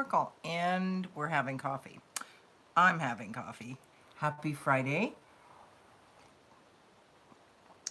sparkle, and we're having coffee. I'm having coffee. Happy Friday.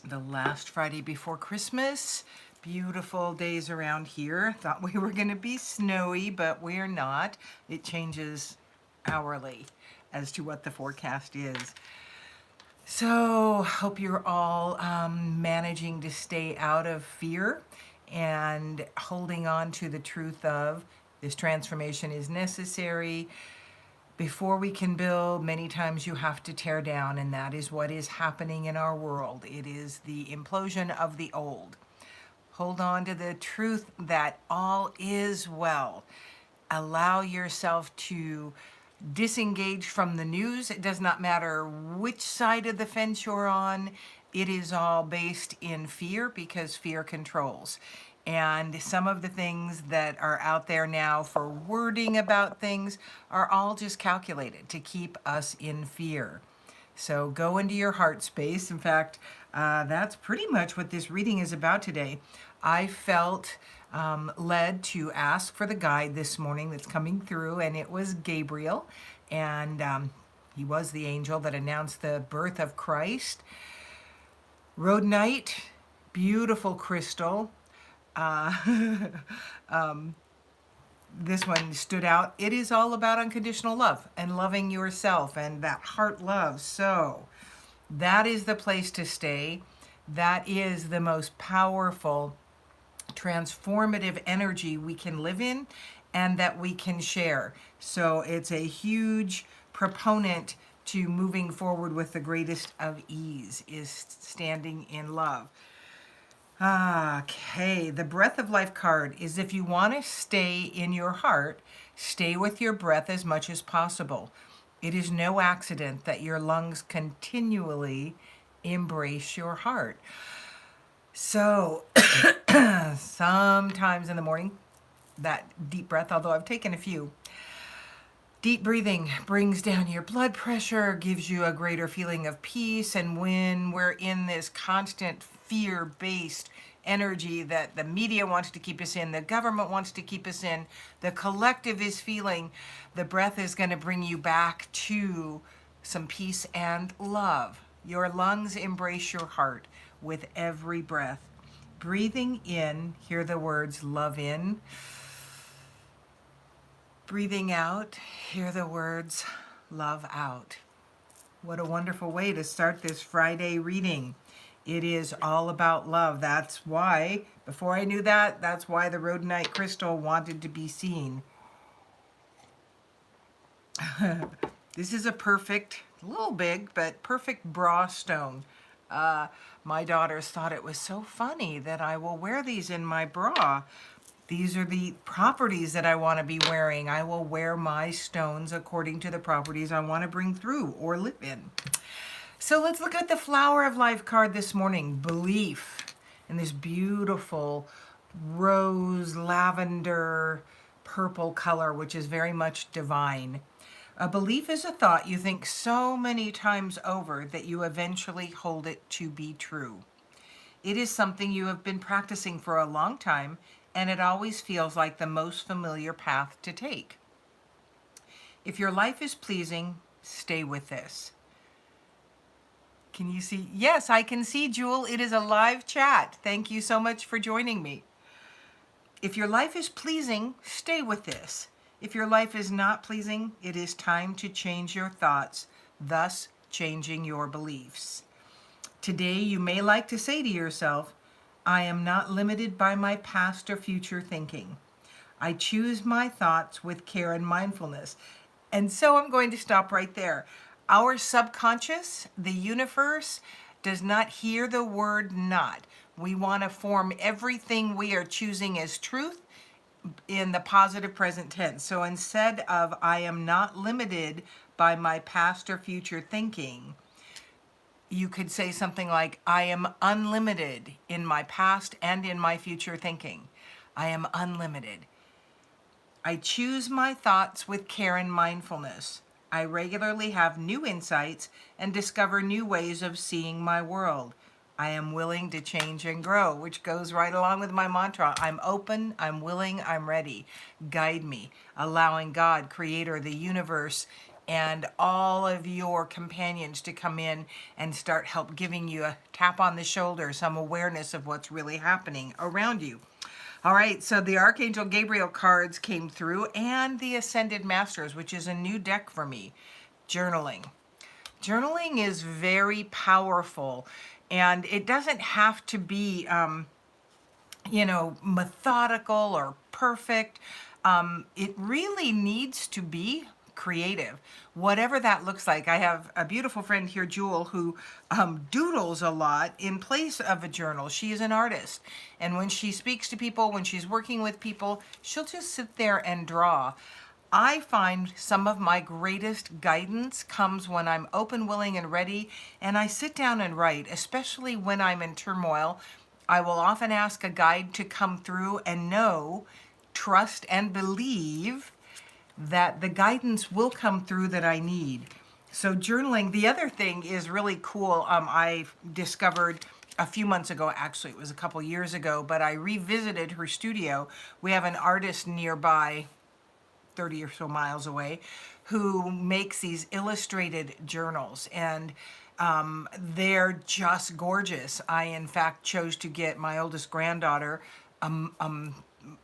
The last Friday before Christmas. Beautiful days around here. Thought we were going to be snowy, but we're not. It changes hourly as to what the forecast is. So, hope you're all managing to stay out of fear and holding on to the truth of this transformation is necessary. Before we can build, many times you have to tear down, and that is what is happening in our world. It is the implosion of the old. Hold on to the truth that all is well. Allow yourself to disengage from the news. It does not matter which side of the fence you're on. It is all based in fear because fear controls. And some of the things that are out there now for wording about things are all just calculated to keep us in fear. So go into your heart space. In fact, that's pretty much what this reading is about today. I felt led to ask for the guide this morning that's coming through, and it was Gabriel, and he was the angel that announced the birth of Christ. Rhodonite, beautiful crystal. This one stood out. It is all about unconditional love and loving yourself and that heart love. So that is the place to stay. That is the most powerful, transformative energy we can live in and that we can share. So it's a huge proponent to moving forward with the greatest of ease is standing in love. Okay, the breath of life card is if you want to stay in your heart, stay with your breath as much as possible. It is no accident that your lungs continually embrace your heart. So sometimes in the morning, that deep breath, although I've taken a few, deep breathing brings down your blood pressure, gives you a greater feeling of peace. And when we're in this constant fear-based energy that the media wants to keep us in, the government wants to keep us in, the collective is feeling, the breath is going to bring you back to some peace and love. Your lungs embrace your heart with every breath. Breathing in, hear the words love in. Breathing out, hear the words love out. What a wonderful way to start this Friday reading. It is all about love. That's why, before I knew that, that's why the rhodonite crystal wanted to be seen. This is a perfect, a little big, but perfect bra stone. My daughters thought it was so funny that I will wear these in my bra. These are the properties that I want to be wearing. I will wear my stones according to the properties I want to bring through or live in. So let's look at the Flower of Life card this morning. Belief in this beautiful rose, lavender, purple color, which is very much divine. A belief is a thought you think so many times over that you eventually hold it to be true. It is something you have been practicing for a long time, and it always feels like the most familiar path to take. If your life is pleasing, stay with this. Can you see? Yes, I can see, Jewel. It is a live chat. Thank you so much for joining me. If your life is pleasing, stay with this. If your life is not pleasing, it is time to change your thoughts, thus changing your beliefs. Today, you may like to say to yourself, I am not limited by my past or future thinking. I choose my thoughts with care and mindfulness. And so I'm going to stop right there. Our subconscious, the universe, does not hear the word not. We want to form everything we are choosing as truth in the positive present tense. So instead of I am not limited by my past or future thinking, you could say something like, I am unlimited in my past and in my future thinking. I am unlimited. I choose my thoughts with care and mindfulness. I regularly have new insights and discover new ways of seeing my world. I am willing to change and grow, which goes right along with my mantra. I'm open, I'm willing, I'm ready. Guide me, allowing God, creator, the universe, and all of your companions to come in and start help giving you a tap on the shoulder, some awareness of what's really happening around you. All right, so the Archangel Gabriel cards came through and the Ascended Masters, which is a new deck for me. Journaling. Journaling is very powerful, and it doesn't have to be, methodical or perfect. It really needs to be creative, whatever that looks like. I have a beautiful friend here, Jewel, who doodles a lot in place of a journal. She is an artist, and when she speaks to people, when she's working with people, she'll just sit there and draw. I find some of my greatest guidance comes when I'm open, willing, and ready, and I sit down and write, especially when I'm in turmoil. I will often ask a guide to come through and know, trust, and believe that the guidance will come through that I need. So journaling, the other thing is really cool. I discovered a few months ago, actually it was a couple years ago, but I revisited her studio. We have an artist nearby, 30 or so miles away, who makes these illustrated journals, and they're just gorgeous. I, in fact, chose to get my oldest granddaughter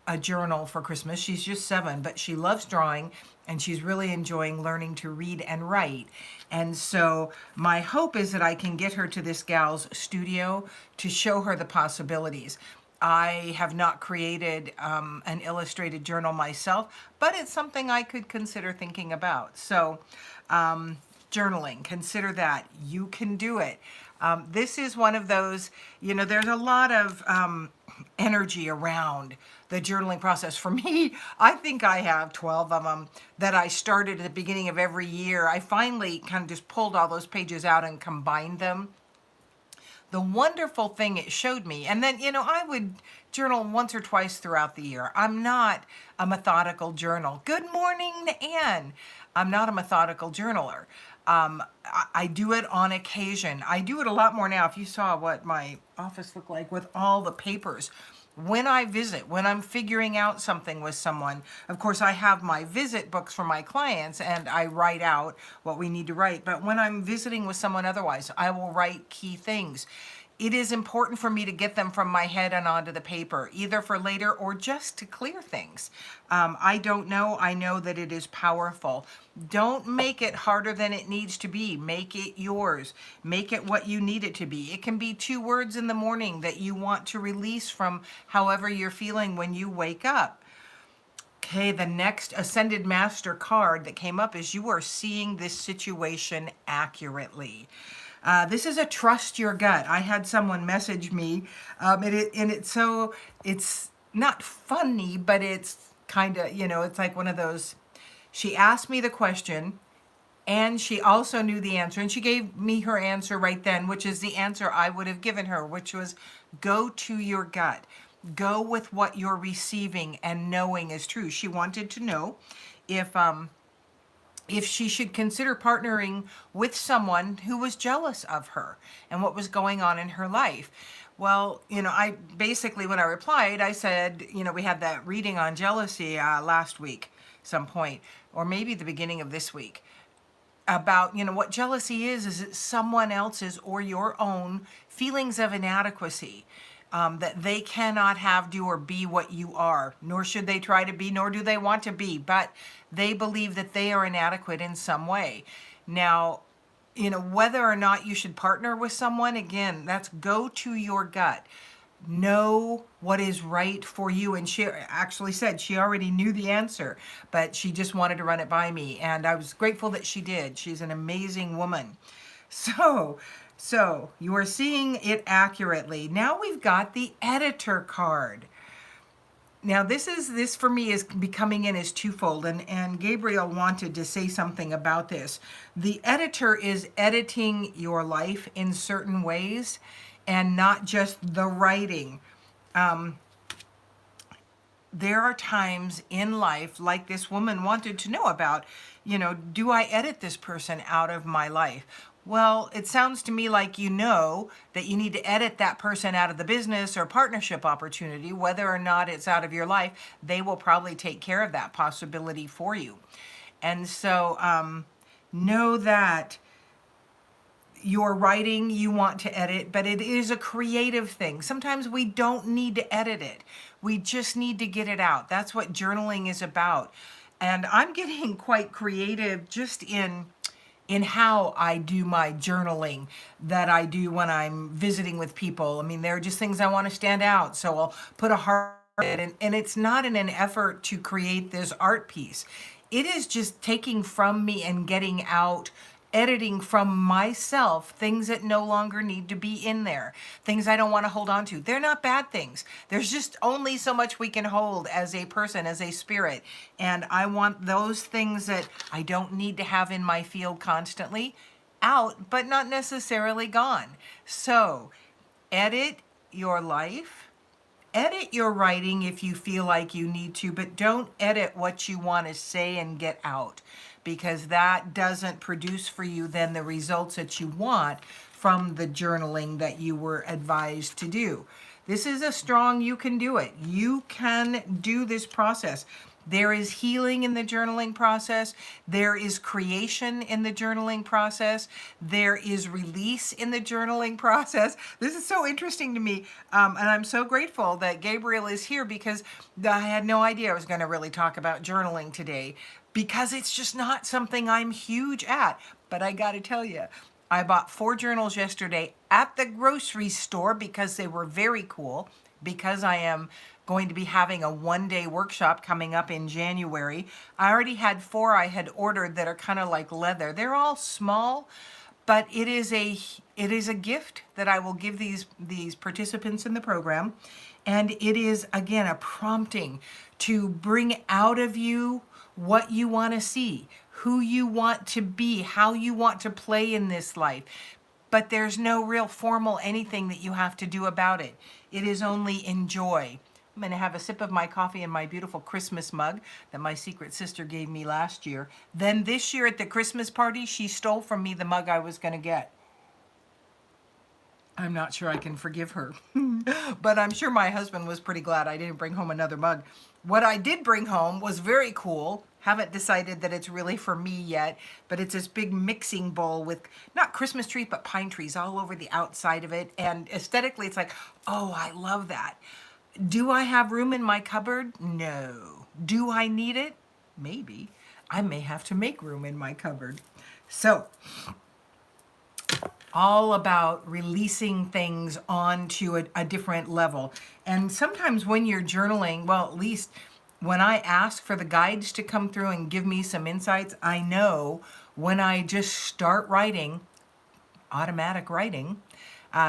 a journal for Christmas. She's just 7, but she loves drawing and she's really enjoying learning to read and write. And so my hope is that I can get her to this gal's studio to show her the possibilities. I have not created an illustrated journal myself, but it's something I could consider thinking about. So journaling, consider that. You can do it. This is one of those, there's a lot of energy around the journaling process. For me, I think I have 12 of them that I started at the beginning of every year. I finally kind of just pulled all those pages out and combined them. The wonderful thing it showed me, and then, I would journal once or twice throughout the year. I'm not a methodical journal. Good morning, Anne. I'm not a methodical journaler. I do it on occasion. I do it a lot more now. If you saw what my office looked like with all the papers. When I visit, when I'm figuring out something with someone, of course I have my visit books for my clients and I write out what we need to write. But when I'm visiting with someone otherwise, I will write key things. It is important for me to get them from my head and onto the paper, either for later or just to clear things. I don't know. I know that it is powerful. Don't make it harder than it needs to be. Make it yours. Make it what you need it to be. It can be 2 words in the morning that you want to release from however you're feeling when you wake up. Okay, the next Ascended Master card that came up is you are seeing this situation accurately. This is a trust your gut. I had someone message me, it's not funny, but it's kind of, it's like one of those, she asked me the question and she also knew the answer, and she gave me her answer right then, which is the answer I would have given her, which was go to your gut. Go with what you're receiving and knowing is true. She wanted to know if she should consider partnering with someone who was jealous of her and what was going on in her life. Well, I basically, when I replied, I said, we had that reading on jealousy last week, some point, or maybe the beginning of this week, about, what jealousy is it someone else's or your own feelings of inadequacy. That they cannot have, do, or be what you are, nor should they try to be, nor do they want to be, but they believe that they are inadequate in some way. Now, whether or not you should partner with someone, again, that's go to your gut. Know what is right for you. And she actually said she already knew the answer, but she just wanted to run it by me. And I was grateful that she did. She's an amazing woman. So you are seeing it accurately. Now we've got the editor card. Now this for me is becoming in as twofold, and Gabriel wanted to say something about this. The editor is editing your life in certain ways and not just the writing. There are times in life, like this woman wanted to know about, do I edit this person out of my life? Well, it sounds to me like you know that you need to edit that person out of the business or partnership opportunity, whether or not it's out of your life. They will probably take care of that possibility for you. And so know that your writing you want to edit, but it is a creative thing. Sometimes we don't need to edit it. We just need to get it out. That's what journaling is about. And I'm getting quite creative just in how I do my journaling that I do when I'm visiting with people. I mean, there are just things I want to stand out. So I'll put a heart in it. And it's not in an effort to create this art piece. It is just taking from me and getting out, editing from myself things that no longer need to be in there, things I don't want to hold on to. They're not bad things. There's just only so much we can hold as a person, as a spirit. And I want those things that I don't need to have in my field constantly out, but not necessarily gone. So edit your life. Edit your writing if you feel like you need to, but don't edit what you want to say and get out, because that doesn't produce for you then the results that you want from the journaling that you were advised to do. This is a strong, you can do it. You can do this process. There is healing in the journaling process. There is creation in the journaling process. There is release in the journaling process. This is so interesting to me. And I'm so grateful that Gabriel is here, because I had no idea I was going to really talk about journaling today, because it's just not something I'm huge at. But I got to tell you, I bought 4 journals yesterday at the grocery store because they were very cool, because I am going to be having a 1-day workshop coming up in January. I already had 4 I had ordered that are kind of like leather. They're all small, but it is a gift that I will give these participants in the program. And it is, again, a prompting to bring out of you what you want to see, who you want to be, how you want to play in this life. But there's no real formal anything that you have to do about it. It is only enjoy. I'm going to have a sip of my coffee in my beautiful Christmas mug that my secret sister gave me last year. Then this year at the Christmas party, she stole from me the mug I was going to get. I'm not sure I can forgive her, but I'm sure my husband was pretty glad I didn't bring home another mug. What I did bring home was very cool. Haven't decided that it's really for me yet, but it's this big mixing bowl with not Christmas trees, but pine trees all over the outside of it. And aesthetically, it's like, oh, I love that. Do I have room in my cupboard? No. Do I need it? Maybe. I may have to make room in my cupboard. So, all about releasing things onto a different level. And sometimes when you're journaling, well, at least when I ask for the guides to come through and give me some insights, I know when I just start writing, automatic writing,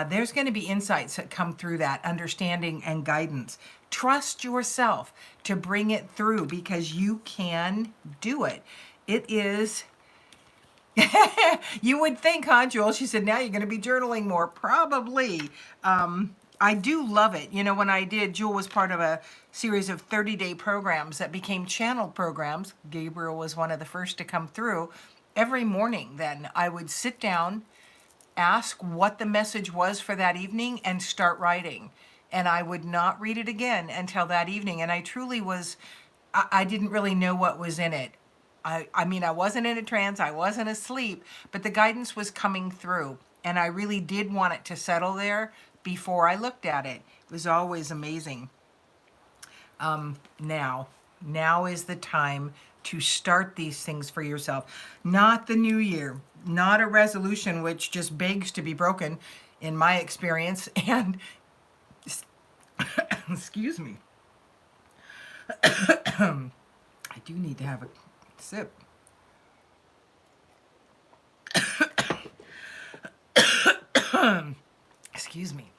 there's going to be insights that come through that, understanding and guidance. Trust yourself to bring it through, because you can do it. It is you would think, huh, Jewel? She said, now you're going to be journaling more. Probably. I do love it. You know, when I did, Jewel was part of a series of 30-day programs that became channeled programs. Gabriel was one of the first to come through. Every morning, then, I would sit down, ask what the message was for that evening, and start writing. And I would not read it again until that evening. And I truly was, I didn't really know what was in it. I mean, I wasn't in a trance, I wasn't asleep, but the guidance was coming through, and I really did want it to settle there before I looked at it. It was always amazing. Now is the time to start these things for yourself. Not the new year, not a resolution, which just begs to be broken in my experience. And excuse me. I do need to have a sip. Excuse me.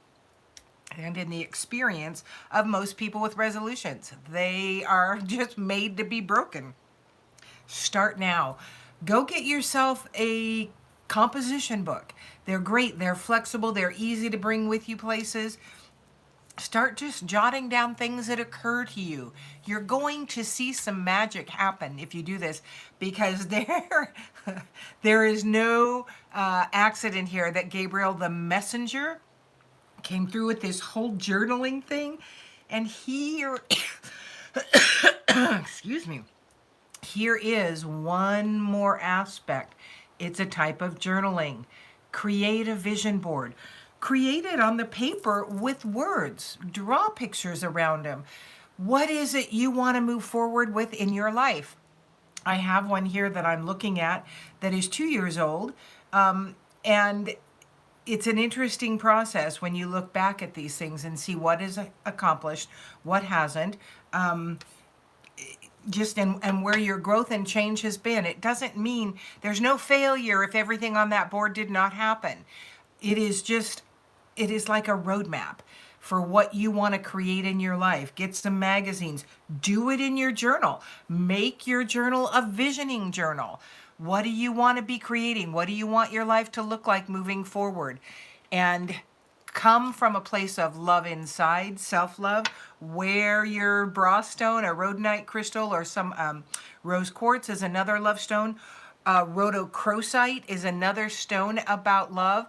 And in the experience of most people with resolutions, they are just made to be broken. Start now. Go get yourself a composition book. They're great. They're flexible. They're easy to bring with you places. Start just jotting down things that occur to you. You're going to see some magic happen if you do this, because there is no accident here that Gabriel the messenger came through with this whole journaling thing. And here, excuse me, here is one more aspect. It's a type of journaling. Create a vision board. Create it on the paper with words. Draw pictures around them. What is it you want to move forward with in your life? I have one here that I'm looking at that is 2 years old. And it's an interesting process when you look back at these things and see what is accomplished, what hasn't. Just and where your growth and change has been. It doesn't mean there's no failure if everything on that board did not happen. It is like a roadmap for what you want to create in your life. Get some magazines, do it in your journal. Make your journal a visioning journal. What do you want to be creating? What do you want your life to look like moving forward? And come from a place of love inside, self-love. Wear your bra stone, a rhodonite crystal, or some rose quartz is another love stone. Rhodochrosite is another stone about love.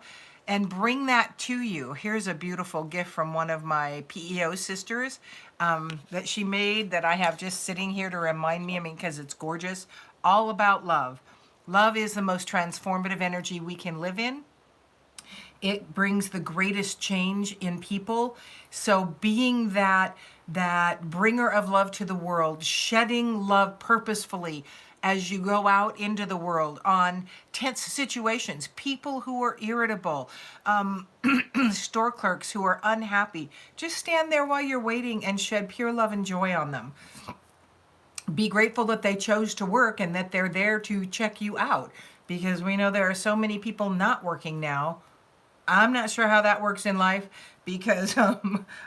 And bring that to you. Here's a beautiful gift from one of my PEO sisters that she made that I have just sitting here to remind me, because it's gorgeous. All about love. Love is the most transformative energy we can live in. It brings the greatest change in people. So being that bringer of love to the world, shedding love purposefully as you go out into the world on tense situations, people who are irritable, store clerks who are unhappy, just stand there while you're waiting and shed pure love and joy on them. Be grateful that they chose to work and that they're there to check you out, because we know there are so many people not working now. I'm not sure how that works in life, because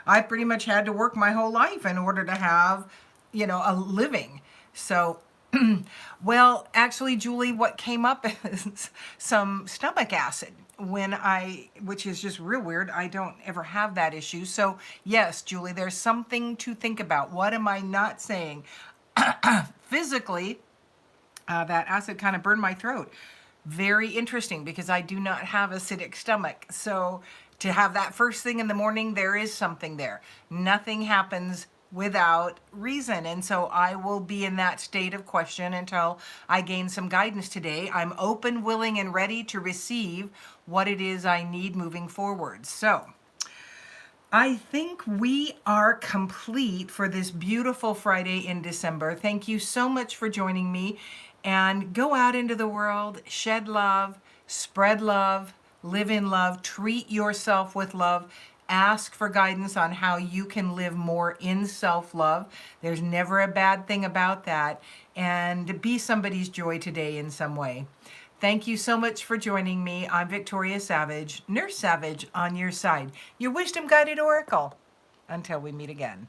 I pretty much had to work my whole life in order to have, a living. So, well, actually, Julie, what came up is some stomach acid which is just real weird. I don't ever have that issue. So yes, Julie, there's something to think about. What am I not saying? Physically, that acid kind of burned my throat. Very interesting, because I do not have acidic stomach. So to have that first thing in the morning, there is something there. Nothing happens without reason. And so I will be in that state of question until I gain some guidance today. I'm open, willing, and ready to receive what it is I need moving forward. So I think we are complete for this beautiful Friday in December. Thank you so much for joining me, and go out into the world, shed love, spread love, live in love, treat yourself with love. Ask for guidance on how you can live more in self-love. There's never a bad thing about that. And be somebody's joy today in some way. Thank you so much for joining me. I'm Victoria Savage, Nurse Savage on your side, your wisdom guided oracle. Until we meet again.